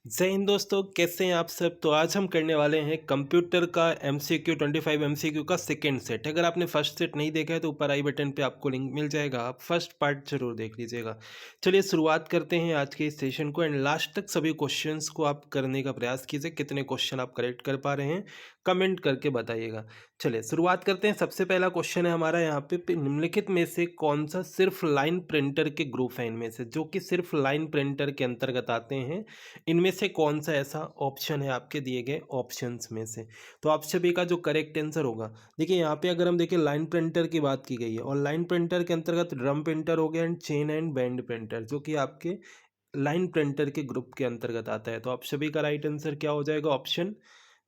जय हिंद दोस्तों, कैसे हैं आप सब। तो आज हम करने वाले हैं कंप्यूटर का MCQ 25 MCQ का सेकेंड सेट। अगर आपने फर्स्ट सेट नहीं देखा है तो ऊपर आई बटन पे आपको लिंक मिल जाएगा, आप फर्स्ट पार्ट जरूर देख लीजिएगा। चलिए शुरुआत करते हैं आज के इस सेशन को एंड लास्ट तक सभी क्वेश्चंस को आप करने का प्रयास कीजिए। कितने क्वेश्चन आप करेक्ट कर पा रहे हैं कमेंट करके बताइएगा। चलिए शुरुआत करते हैं। सबसे पहला क्वेश्चन है हमारा यहाँ पे निम्नलिखित में से कौन सा सिर्फ लाइन प्रिंटर के ग्रुप है, इनमें से जो कि सिर्फ लाइन प्रिंटर के अंतर्गत आते हैं, इनमें से कौन सा ऐसा ऑप्शन है आपके दिए गए ऑप्शंस में से। तो आप सभी का जो करेक्ट आंसर होगा, देखिए यहाँ पे अगर हम देखें लाइन प्रिंटर की बात की गई है और लाइन प्रिंटर के अंतर्गत ड्रम प्रिंटर हो गया and chain and band printer, जो कि आपके लाइन प्रिंटर के ग्रुप के अंतर्गत आता है। तो आप सभी का राइट आंसर क्या हो जाएगा, ऑप्शन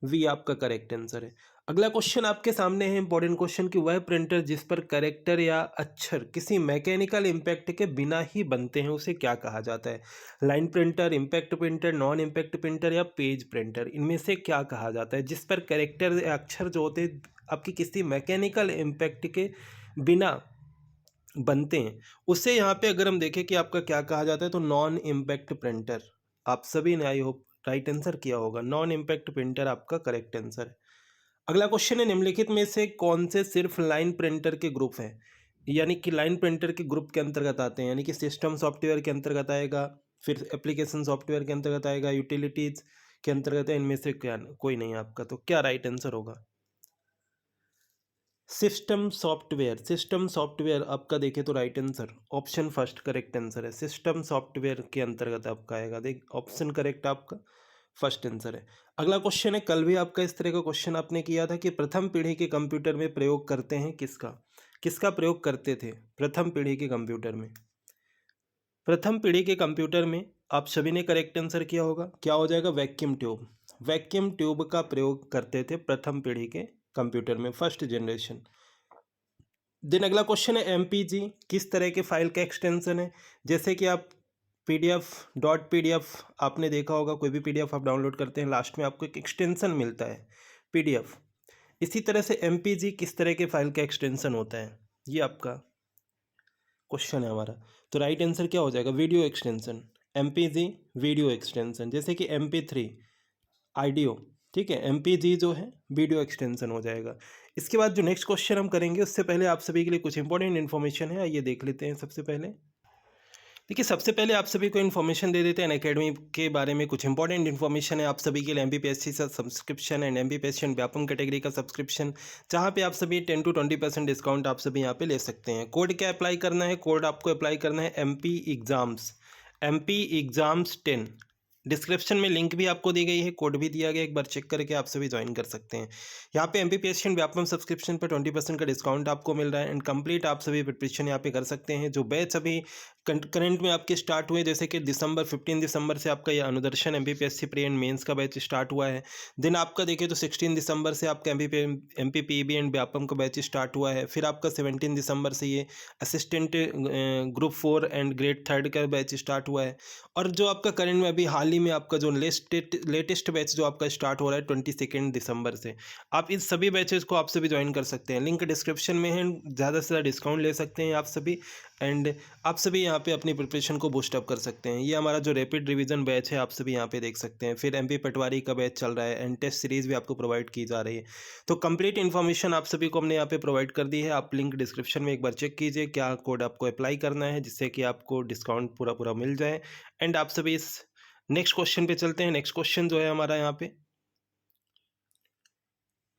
वी आपका करेक्ट आंसर है। अगला क्वेश्चन आपके सामने है इंपॉर्टेंट क्वेश्चन कि वह प्रिंटर जिस पर कैरेक्टर या अक्षर किसी मैकेनिकल इम्पैक्ट के बिना ही बनते हैं उसे क्या कहा जाता है। Line printer, impact printer, non impact printer या पेज प्रिंटर, इनमें से क्या कहा जाता है जिस पर कैरेक्टर या अक्षर जो होते हैं आपकी किसी मैकेनिकल इम्पैक्ट के बिना बनते हैं, उसे यहाँ पे अगर हम देखें कि आपका क्या कहा जाता है तो नॉन इम्पैक्ट प्रिंटर। आप सभी ने आई होप राइट आंसर किया होगा, नॉन इम्पैक्ट प्रिंटर आपका करेक्ट आंसर है। अगला क्वेश्चन है निम्नलिखित में से कौन से सिर्फ लाइन प्रिंटर के ग्रुप हैं, यानी कि लाइन प्रिंटर के ग्रुप के अंतर्गत आते हैं, यानी कि सिस्टम सॉफ्टवेयर के अंतर्गत आएगा, फिर एप्लीकेशन सॉफ्टवेयर के अंतर्गत आएगा, यूटिलिटीज के अंतर्गत है, इनमें से क्या कोई नहीं आपका। तो क्या राइट आंसर होगा, सिस्टम सॉफ्टवेयर। सिस्टम सॉफ्टवेयर आपका देखें तो right answer option first correct answer है, सिस्टम सॉफ्टवेयर के अंतर्गत आपका आएगा। देख ऑप्शन करेक्ट आपका फर्स्ट आंसर है। अगला क्वेश्चन है, कल भी आपका इस तरह का क्वेश्चन आपने किया था कि प्रथम पीढ़ी के कंप्यूटर में प्रयोग करते हैं किसका, किसका प्रयोग करते थे प्रथम पीढ़ी के कंप्यूटर में। प्रथम पीढ़ी के कंप्यूटर में आप सभी ने करेक्ट आंसर किया होगा, क्या हो जाएगा, वैक्यूम ट्यूब। वैक्यूम ट्यूब का प्रयोग करते थे प्रथम पीढ़ी के कंप्यूटर में, फर्स्ट जनरेशन। देन अगला क्वेश्चन है एमपीजी किस तरह के फाइल का एक्सटेंशन है। जैसे कि आप पीडीएफ, डॉट पीडीएफ आपने देखा होगा, कोई भी पीडीएफ आप डाउनलोड करते हैं लास्ट में आपको एक एक्सटेंशन मिलता है पीडीएफ। इसी तरह से एमपीजी किस तरह के फाइल का एक्सटेंशन होता है, ये आपका क्वेश्चन है हमारा। तो राइट आंसर क्या हो जाएगा, video extension. MPG video extension, जैसे कि MP3 ऑडियो, ठीक है, एमपीजी जो है वीडियो एक्सटेंशन हो जाएगा। इसके बाद जो नेक्स्ट क्वेश्चन हम करेंगे उससे पहले आप सभी के लिए कुछ इंपॉर्टेंट इन्फॉर्मेशन है, आइए देख लेते हैं। सबसे पहले देखिए, सबसे पहले आप सभी को इन्फॉर्मेशन दे देते हैं अकेडमी के बारे में। कुछ इंपॉर्टेंट इन्फॉर्मेशन है आप सभी के लिए, MPPSC का subscription and MPPSC Vyapam category का सब्सक्रिप्शन, जहाँ पे आप सभी 10 to 20% डिस्काउंट आप सभी यहाँ पे ले सकते हैं। कोड क्या अप्लाई करना है, कोड आपको अप्लाई करना है MP एग्जाम्स 10। डिस्क्रिप्शन में लिंक भी आपको दी गई है, कोड भी दिया गया, एक बार चेक करके आप सभी ज्वाइन कर सकते हैं। यहाँ पे MPPSC व्यापम सब्सक्रिप्शन पर 20% का डिस्काउंट आपको मिल रहा है एंड कंप्लीट आप सभी प्रिपरेशन यहाँ पे कर सकते हैं। जो बैच अभी करंट में आपके स्टार्ट हुए, जैसे कि 15 दिसंबर से आपका ये अनुदर्शन MPPSC प्री एंड मेंस का बैच स्टार्ट हुआ है। देन आपका देखिए तो 16 दिसंबर से आपका MPPEB एंड व्यापम का बैच स्टार्ट हुआ है। फिर आपका 17 दिसंबर से ये असिस्टेंट ग्रुप 4 एंड ग्रेड 3 का बैच स्टार्ट हुआ है। और जो आपका करंट में अभी हाल ही में आपका जो लेटेस्ट बैच जो आपका स्टार्ट हो रहा है 22 दिसंबर से, आप इन सभी बैचेस को आप सभी ज्वाइन कर सकते हैं। लिंक डिस्क्रिप्शन में है, ज़्यादा से ज़्यादा डिस्काउंट ले सकते हैं आप सभी एंड आप सभी यहाँ पे अपनी प्रिपरेशन को बूस्ट अप कर सकते हैं। ये हमारा जो रैपिड रिवीजन बैच है आप सभी यहाँ पे देख सकते हैं। फिर MP पटवारी का बैच चल रहा है एंड टेस्ट सीरीज़ भी आपको प्रोवाइड की जा रही है। तो कंप्लीट इन्फॉर्मेशन आप सभी को हमने यहाँ पे प्रोवाइड कर दी है। आप लिंक डिस्क्रिप्शन में एक बार चेक कीजिए क्या कोड आपको अप्लाई करना है जिससे कि आपको डिस्काउंट पूरा पूरा मिल जाए। एंड आप सभी इस नेक्स्ट क्वेश्चन पे चलते हैं। नेक्स्ट क्वेश्चन जो है हमारा यहाँ पे,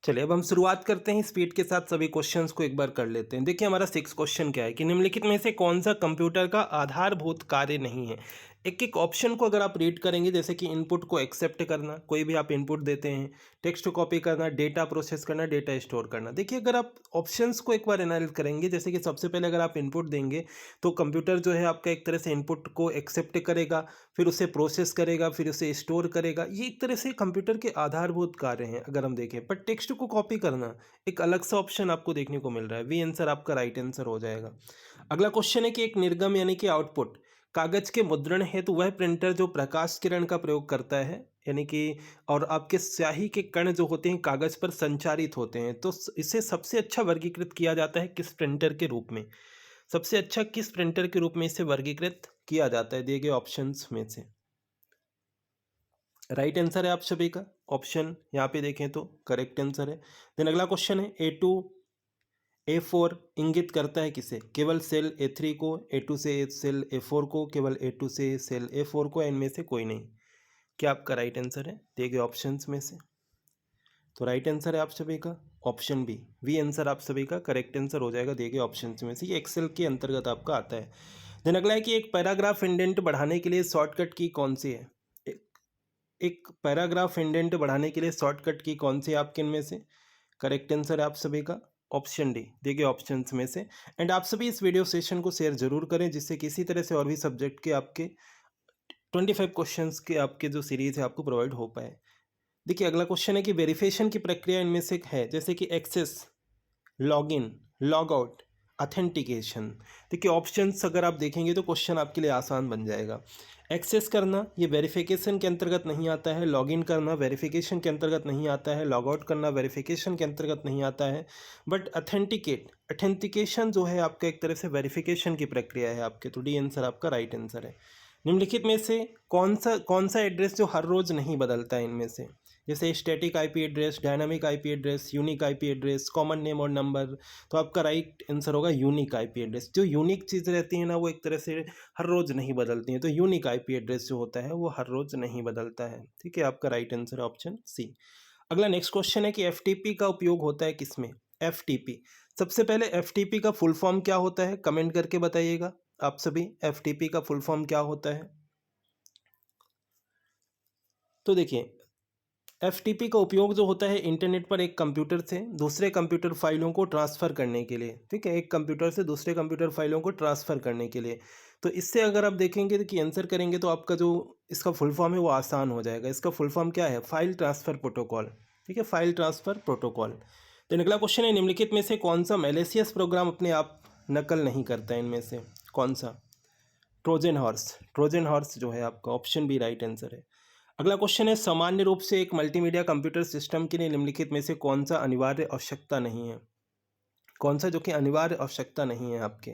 चलिए अब हम शुरुआत करते हैं स्पीड के साथ, सभी क्वेश्चंस को एक बार कर लेते हैं। देखिए हमारा 6 क्वेश्चन क्या है कि निम्नलिखित में से कौन सा कंप्यूटर का आधारभूत कार्य नहीं है। एक एक ऑप्शन को अगर आप रीड करेंगे, जैसे कि इनपुट को एक्सेप्ट करना, कोई भी आप इनपुट देते हैं, टेक्स्ट कॉपी करना, डेटा प्रोसेस करना, डेटा स्टोर करना। देखिए अगर आप ऑप्शंस को एक बार एनालाइज करेंगे, जैसे कि सबसे पहले अगर आप इनपुट देंगे तो कंप्यूटर जो है आपका एक तरह से इनपुट को एक्सेप्ट करेगा, फिर उसे प्रोसेस करेगा, फिर उसे स्टोर करेगा। ये एक तरह से कंप्यूटर के आधारभूत कार्य हैं अगर हम देखें। पर टेक्स्ट को कॉपी करना एक अलग सा ऑप्शन आपको देखने को मिल रहा है, वी आंसर आपका राइट आंसर हो जाएगा। अगला क्वेश्चन है कि एक निर्गम यानी कि आउटपुट कागज के मुद्रण हेतु वह प्रिंटर जो प्रकाश किरण का प्रयोग करता है, यानी कि और आपके स्याही के कण जो होते हैं कागज पर संचारित होते हैं, तो इसे सबसे अच्छा वर्गीकृत किया जाता है किस प्रिंटर के रूप में। सबसे अच्छा किस प्रिंटर के रूप में इसे वर्गीकृत किया जाता है दिए गए ऑप्शंस में से। राइट आंसर है आप सभी का। ऑप्शन यहाँ पे देखें तो करेक्ट आंसर है। देन अगला क्वेश्चन है A2 A4 इंगित करता है किसे? केवल सेल A3 को, A2 से सेल A4 को, केवल A2 से सेल A4 को, इनमें से कोई नहीं। क्या आपका राइट आंसर है? देखिए ऑप्शंस में से, तो राइट आंसर है आप सभी का ऑप्शन बी आंसर आप सभी का करेक्ट आंसर हो जाएगा। देखिए ऑप्शंस में से ये एक्सेल के अंतर्गत आपका आता है। देन अगला है कि एक पैराग्राफ इंडेंट बढ़ाने के लिए शॉर्टकट की कौन सी है? एक पैराग्राफ इंडेंट बढ़ाने के लिए शॉर्टकट की कौन सी है आपके इनमें से? करेक्ट आंसर है आप सभी का ऑप्शन डी। देखिए ऑप्शंस में से। एंड आप सभी इस वीडियो सेशन को शेयर जरूर करें, जिससे किसी तरह से और भी सब्जेक्ट के आपके 25 क्वेश्चंस के आपके जो सीरीज है आपको प्रोवाइड हो पाए। देखिए अगला क्वेश्चन है कि वेरिफिकेशन की प्रक्रिया इनमें से है, जैसे कि access, login, log out, authentication. देखिए ऑप्शंस अगर आप देखेंगे तो क्वेश्चन आपके लिए आसान बन जाएगा। एक्सेस करना ये वेरिफिकेशन के अंतर्गत नहीं आता है, लॉगिन करना वेरिफिकेशन के अंतर्गत नहीं आता है, लॉग आउट करना वेरिफिकेशन के अंतर्गत नहीं आता है, बट अथेंटिकेशन जो है आपका एक तरह से वेरिफिकेशन की प्रक्रिया है आपके। तो डी आंसर आपका राइट आंसर है। निम्नलिखित में से कौन सा एड्रेस जो हर रोज नहीं बदलता है इनमें से? जैसे static IP address, dynamic IP address, unique IP address, common name और नंबर। तो आपका राइट आंसर होगा यूनिक आईपी एड्रेस। जो यूनिक चीज़ रहती है ना वो एक तरह से हर रोज़ नहीं बदलती हैं, तो यूनिक आईपी एड्रेस जो होता है वो हर रोज़ नहीं बदलता है। ठीक है, आपका राइट आंसर है ऑप्शन सी। अगला नेक्स्ट क्वेश्चन है कि एफटीपी का उपयोग होता है किसमें? एफटीपी, सबसे पहले एफटीपी का फुल फॉर्म क्या होता है? कमेंट करके बताइएगा आप सभी, एफटीपी का फुल फॉर्म क्या होता है? तो देखिए एफटीपी का उपयोग जो होता है इंटरनेट पर एक कंप्यूटर से दूसरे कंप्यूटर फाइलों को ट्रांसफ़र करने के लिए। ठीक है, एक कंप्यूटर से दूसरे कंप्यूटर फाइलों को ट्रांसफ़र करने के लिए। तो इससे अगर आप देखेंगे कि आंसर करेंगे तो आपका जो इसका फुल फॉर्म है वो आसान हो जाएगा। इसका फुल फॉर्म क्या है? File transfer protocol. ठीक है, फाइल ट्रांसफ़र प्रोटोकॉल। तो अगला क्वेश्चन है निम्नलिखित में से कौन सा मैलिशियस प्रोग्राम अपने आप नकल नहीं करता है? इनमें से कौन सा? Trojan horse. ट्रोजन हॉर्स जो है आपका ऑप्शन बी राइट आंसर है। अगला क्वेश्चन है सामान्य रूप से एक मल्टीमीडिया कंप्यूटर सिस्टम के लिए निम्नलिखित में से कौन सा अनिवार्य आवश्यकता नहीं है? कौन सा जो कि अनिवार्य आवश्यकता नहीं है आपके?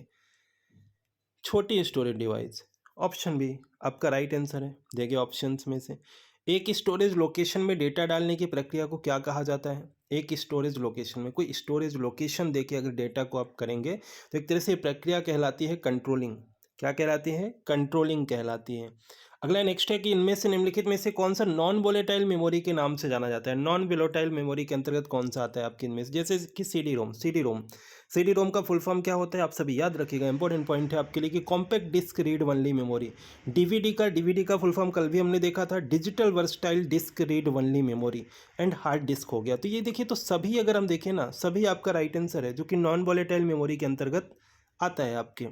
छोटी स्टोरेज डिवाइस। ऑप्शन बी आपका राइट आंसर है। देखिए ऑप्शंस में से, एक स्टोरेज लोकेशन में डेटा डालने की प्रक्रिया को क्या कहा जाता है? एक स्टोरेज लोकेशन में कोई स्टोरेज लोकेशन देके अगर डेटा को आप करेंगे तो एक तरह से प्रक्रिया कहलाती है कंट्रोलिंग। क्या कहलाती है? कंट्रोलिंग कहलाती है। अगला नेक्स्ट है कि इनमें से निम्नलिखित में से कौन सा नॉन वोलेटाइल मेमोरी के नाम से जाना जाता है? नॉन वोलेटाइल मेमोरी के अंतर्गत कौन सा आता है आपके इनमें से? जैसे कि सी डी रोम का फुल फॉर्म क्या होता है आप सभी याद रखिएगा, इंपॉर्टेंट पॉइंट है आपके लिए कि compact disc read only memory. DVD का फुल फॉर्म कल भी हमने देखा था, digital versatile disc read only memory. And hard disk हो गया। तो ये देखिए, तो सभी अगर हम देखें ना, सभी आपका राइट आंसर है जो कि नॉन वोलेटाइल मेमोरी के अंतर्गत आता है आपके।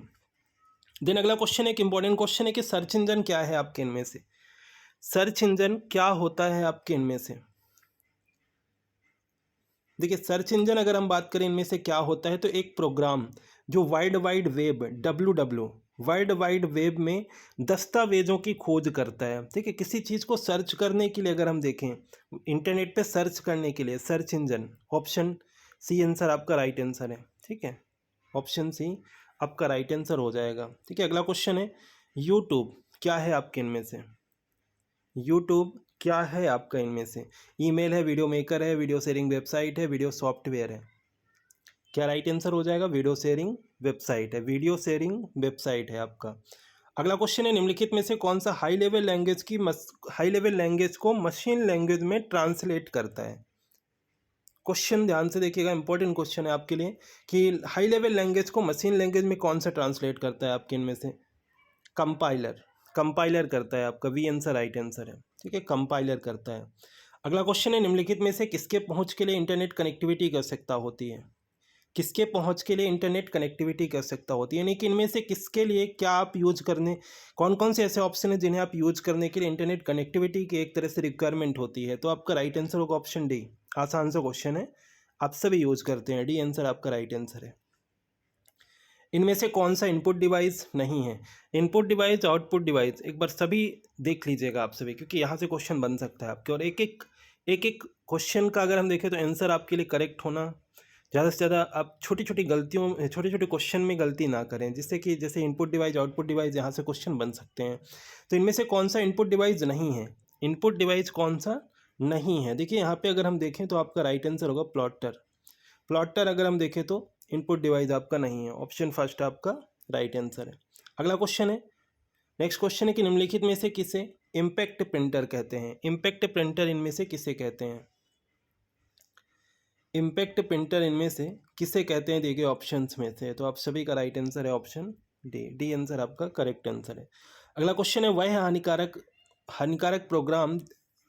देन अगला क्वेश्चन एक इंपॉर्टेंट क्वेश्चन है कि सर्च इंजन क्या है आपके इनमें से? सर्च इंजन क्या होता है आपके इनमें से? देखिए सर्च इंजन अगर हम बात करें इनमें से क्या होता है, तो एक प्रोग्राम जो world wide web world wide web में दस्तावेजों की खोज करता है। ठीक है, किसी चीज़ को सर्च करने के लिए अगर हम देखें इंटरनेट पे सर्च करने के लिए search engine, option C answer आपका राइट आंसर है। ठीक है, ऑप्शन सी आपका राइट आंसर हो जाएगा। ठीक है, अगला क्वेश्चन है यूट्यूब क्या है आपके इनमें से? यूट्यूब क्या है आपका इनमें से? ईमेल है, वीडियो मेकर है, वीडियो शेयरिंग वेबसाइट है, वीडियो सॉफ्टवेयर है? क्या राइट आंसर हो जाएगा? वीडियो शेयरिंग वेबसाइट है। वीडियो शेयरिंग वेबसाइट है आपका। अगला क्वेश्चन है निम्नलिखित में से कौन सा हाई लेवल लैंग्वेज को मशीन लैंग्वेज में ट्रांसलेट करता है? क्वेश्चन ध्यान से देखिएगा, इंपॉर्टेंट क्वेश्चन है आपके लिए कि हाई लेवल लैंग्वेज को मशीन लैंग्वेज में कौन सा ट्रांसलेट करता है आपके इनमें से? कंपाइलर करता है आपका। वी आंसर राइट आंसर है। ठीक है, कंपाइलर करता है। अगला क्वेश्चन है निम्नलिखित में से किसके पहुंच के लिए इंटरनेट कनेक्टिविटी की आवश्यकता होती है? किसके पहुंच के लिए इंटरनेट कनेक्टिविटी की आवश्यकता होती है, यानी कि इनमें से किसके लिए क्या आप यूज करने, कौन कौन से ऐसे ऑप्शन है जिन्हें आप यूज करने के लिए इंटरनेट कनेक्टिविटी की एक तरह से रिक्वायरमेंट होती है? तो आपका राइट आंसर होगा ऑप्शन डी। आसान सा क्वेश्चन है, आप सभी यूज करते हैं। डी आंसर आपका राइट आंसर है। इनमें से कौन सा इनपुट डिवाइस नहीं है? इनपुट डिवाइस, आउटपुट डिवाइस, एक बार सभी देख लीजिएगा आप सभी, क्योंकि यहाँ से क्वेश्चन बन सकता है आपके। और एक एक क्वेश्चन का अगर हम देखें तो आंसर आपके लिए करेक्ट होना ज़्यादा से ज़्यादा, आप छोटी छोटे क्वेश्चन में गलती ना करें, जिससे कि जैसे इनपुट डिवाइस, आउटपुट डिवाइस, यहाँ से क्वेश्चन बन सकते हैं। तो इनमें से कौन सा इनपुट डिवाइस नहीं है? इनपुट डिवाइस कौन सा नहीं है? देखिए यहाँ पे अगर हम देखें तो आपका राइट आंसर होगा प्लॉटर। प्लॉटर अगर हम देखें तो इनपुट डिवाइस आपका नहीं है, ऑप्शन फर्स्ट आपका राइट आंसर है। अगला क्वेश्चन है, नेक्स्ट क्वेश्चन है कि निम्नलिखित में से किसे इम्पैक्ट प्रिंटर कहते हैं? इम्पैक्ट प्रिंटर इनमें से किसे कहते हैं? इम्पैक्ट प्रिंटर इनमें से किसे कहते हैं? देखिए ऑप्शंस में से, तो आप सभी का राइट आंसर है ऑप्शन डी। डी आंसर आपका करेक्ट आंसर है। अगला क्वेश्चन है, वह हानिकारक प्रोग्राम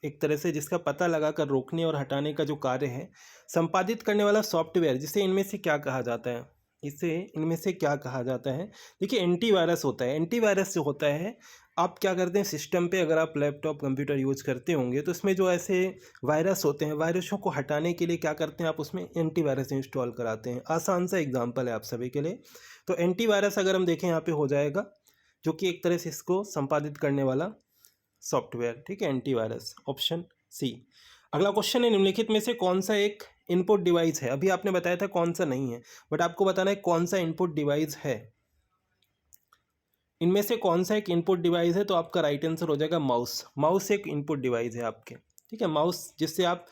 एक तरह से जिसका पता लगाकर रोकने और हटाने का जो कार्य है संपादित करने वाला सॉफ्टवेयर, जिसे इनमें से क्या कहा जाता है? इसे इनमें से क्या कहा जाता है? देखिए एंटीवायरस होता है। एंटीवायरस जो होता है, आप क्या करते हैं सिस्टम पे, अगर आप लैपटॉप कंप्यूटर यूज करते होंगे तो इसमें जो ऐसे वायरस होते हैं, वायरसों को हटाने के लिए क्या करते हैं आप उसमें एंटीवायरस इंस्टॉल कराते हैं। आसान सा एग्जांपल है आप सभी के लिए। तो एंटीवायरस अगर हम देखें यहाँ पे हो जाएगा, जो कि एक तरह से इसको संपादित करने वाला सॉफ्टवेयर, ठीक है, एंटीवायरस, ऑप्शन सी। अगला क्वेश्चन है, निम्नलिखित में से कौन सा एक इनपुट डिवाइस है? अभी आपने बताया था कौन सा नहीं है, बट आपको बताना है कौन सा इनपुट डिवाइस है। इनमें से कौन सा एक इनपुट डिवाइस है? तो आपका राइट आंसर हो जाएगा माउस। माउस एक इनपुट डिवाइस है आपके, ठीक है। माउस जिससे आप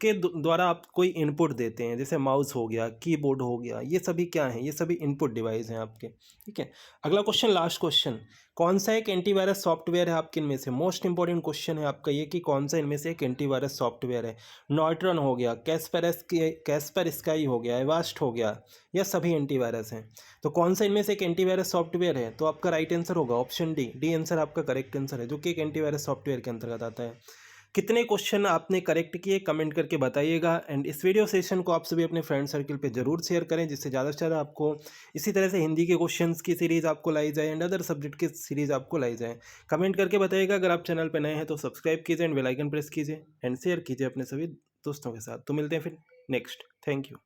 के द्वारा आप कोई इनपुट देते हैं, जैसे माउस हो गया, कीबोर्ड हो गया, ये सभी क्या हैं? ये सभी इनपुट डिवाइस हैं आपके, ठीक है। अगला क्वेश्चन, लास्ट क्वेश्चन, कौन सा एक एंटीवायरस सॉफ्टवेयर है आपके इनमें से? मोस्ट इंपॉर्टेंट क्वेश्चन है आपका ये कि कौन सा इनमें से एक एंटीवायरस सॉफ्टवेयर है। नॉर्टन हो गया, कैस्पर स्काई हो गया, एवास्ट हो गया, यह सभी एंटीवायरस हैं। तो कौन सा इनमें से एक एंटीवायरस सॉफ्टवेयर है? तो आपका राइट आंसर होगा ऑप्शन डी। डी आंसर आपका करेक्ट आंसर है, जो कि एक एंटीवायरस सॉफ्टवेयर के अंतर्गत आता है। कितने क्वेश्चन आपने करेक्ट किए कमेंट करके बताइएगा। एंड इस वीडियो सेशन को आप सभी अपने फ्रेंड सर्कल पे जरूर शेयर करें, जिससे ज़्यादा से ज़्यादा आपको इसी तरह से हिंदी के क्वेश्चंस की सीरीज़ आपको लाई जाए एंड अदर सब्जेक्ट की सीरीज़ आपको लाई जाए। कमेंट करके बताइएगा। अगर आप चैनल पर नए हैं तो सब्सक्राइब कीजिए एंड बेल आइकन प्रेस कीजिए एंड शेयर कीजिए अपने सभी दोस्तों के साथ। तो मिलते हैं फिर नेक्स्ट। Thank you.